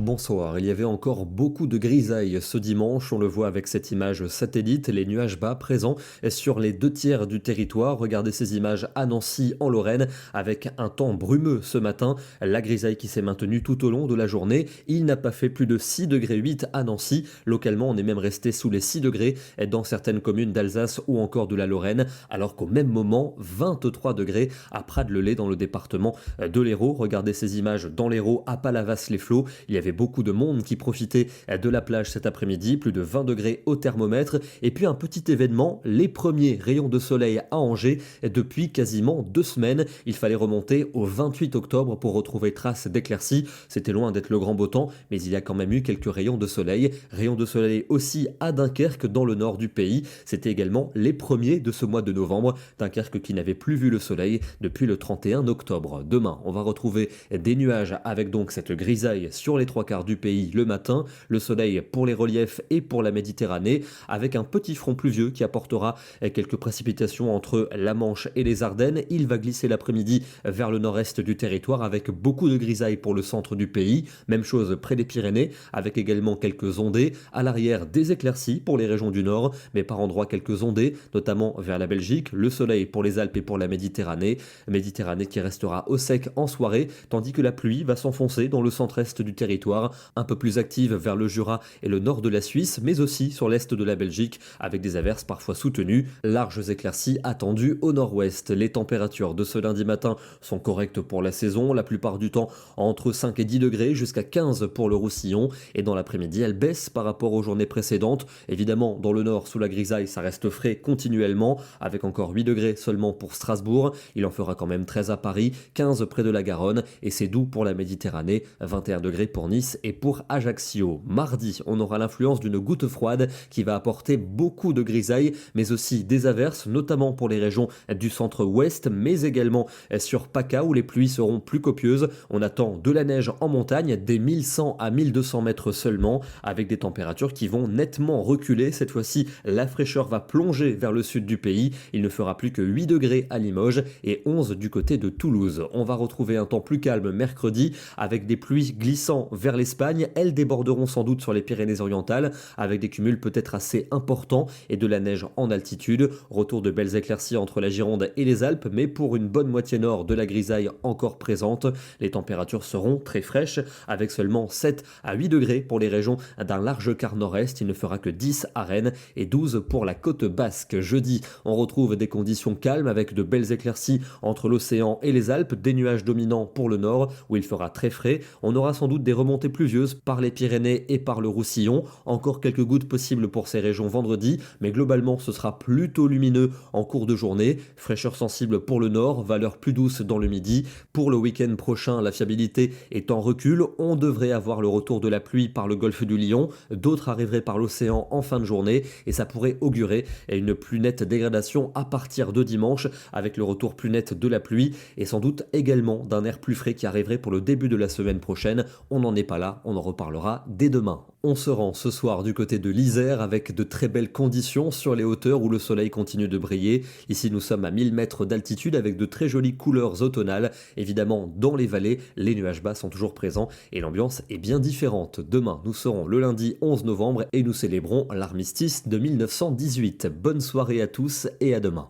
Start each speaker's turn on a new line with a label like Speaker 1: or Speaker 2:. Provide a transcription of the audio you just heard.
Speaker 1: Bonsoir, il y avait encore beaucoup de grisailles ce dimanche, on le voit avec cette image satellite, les nuages bas présents sur les 2 tiers du territoire. Regardez ces images à Nancy en Lorraine avec un temps brumeux ce matin, la grisaille qui s'est maintenue tout au long de la journée. Il n'a pas fait plus de 6 degrés 8 à Nancy, localement on est même resté sous les 6 degrés dans certaines communes d'Alsace ou encore de la Lorraine, alors qu'au même moment 23 degrés à Prades-le-Lez dans le département de l'Hérault. Regardez ces images dans l'Hérault à Palavas-les-Flots, il y avait beaucoup de monde qui profitait de la plage cet après-midi, plus de 20 degrés au thermomètre. Et puis un petit événement, les premiers rayons de soleil à Angers depuis quasiment 2 semaines. Il fallait remonter au 28 octobre pour retrouver trace d'éclaircies. C'était loin d'être le grand beau temps, mais il y a quand même eu quelques rayons de soleil. Rayons de soleil aussi à Dunkerque dans le nord du pays. C'était également les premiers de ce mois de novembre. Dunkerque qui n'avait plus vu le soleil depuis le 31 octobre. Demain, on va retrouver des nuages avec donc cette grisaille sur les 3 quarts du pays le matin, le soleil pour les reliefs et pour la Méditerranée, avec un petit front pluvieux qui apportera quelques précipitations entre la Manche et les Ardennes. Il va glisser l'après-midi vers le nord-est du territoire avec beaucoup de grisailles pour le centre du pays. Même chose près des Pyrénées, avec également quelques ondées. À l'arrière, des éclaircies pour les régions du nord, mais par endroits quelques ondées, notamment vers la Belgique. Le soleil pour les Alpes et pour la Méditerranée. Méditerranée qui restera au sec en soirée, tandis que la pluie va s'enfoncer dans le centre-est du territoire, un peu plus active vers le Jura et le nord de la Suisse, mais aussi sur l'est de la Belgique, avec des averses parfois soutenues. Larges éclaircies attendues au nord-ouest. Les températures de ce lundi matin sont correctes pour la saison, la plupart du temps entre 5 et 10 degrés, jusqu'à 15 pour le Roussillon, et dans l'après-midi, elles baissent par rapport aux journées précédentes. Évidemment, dans le nord, sous la grisaille, ça reste frais continuellement, avec encore 8 degrés seulement pour Strasbourg. Il en fera quand même 13 à Paris, 15 près de la Garonne, et c'est doux pour la Méditerranée, 21 degrés pour Nice et pour Ajaccio. Mardi, on aura l'influence d'une goutte froide qui va apporter beaucoup de grisailles, mais aussi des averses, notamment pour les régions du centre-ouest, mais également sur PACA où les pluies seront plus copieuses. On attend de la neige en montagne, des 1100 à 1200 mètres seulement, avec des températures qui vont nettement reculer. Cette fois-ci, la fraîcheur va plonger vers le sud du pays. Il ne fera plus que 8 degrés à Limoges et 11 du côté de Toulouse. On va retrouver un temps plus calme mercredi, avec des pluies glissant vers l'Espagne. Elles déborderont sans doute sur les Pyrénées-Orientales, avec des cumuls peut-être assez importants et de la neige en altitude. Retour de belles éclaircies entre la Gironde et les Alpes, mais pour une bonne moitié nord de la grisaille encore présente. Les températures seront très fraîches, avec seulement 7 à 8 degrés pour les régions d'un large quart nord-est. Il ne fera que 10 à Rennes et 12 pour la côte basque. Jeudi, on retrouve des conditions calmes avec de belles éclaircies entre l'océan et les Alpes, des nuages dominants pour le nord où il fera très frais. On aura sans doute des remontées pluvieuses par les Pyrénées et par le Roussillon. Encore quelques gouttes possibles pour ces régions vendredi, mais globalement ce sera plutôt lumineux en cours de journée. Fraîcheur sensible pour le nord, valeur plus douce dans le midi. Pour le week-end prochain, la fiabilité est en recul. On devrait avoir le retour de la pluie par le golfe du Lion. D'autres arriveraient par l'océan en fin de journée et ça pourrait augurer une plus nette dégradation à partir de dimanche avec le retour plus net de la pluie et sans doute également d'un air plus frais qui arriverait pour le début de la semaine prochaine. On n'en est pas là, on en reparlera dès demain. On se rend ce soir du côté de l'Isère avec de très belles conditions sur les hauteurs où le soleil continue de briller. Ici nous sommes à 1000 mètres d'altitude avec de très jolies couleurs automnales. Évidemment dans les vallées, les nuages bas sont toujours présents et l'ambiance est bien différente. Demain nous serons le lundi 11 novembre et nous célébrons l'armistice de 1918. Bonne soirée à tous et à demain.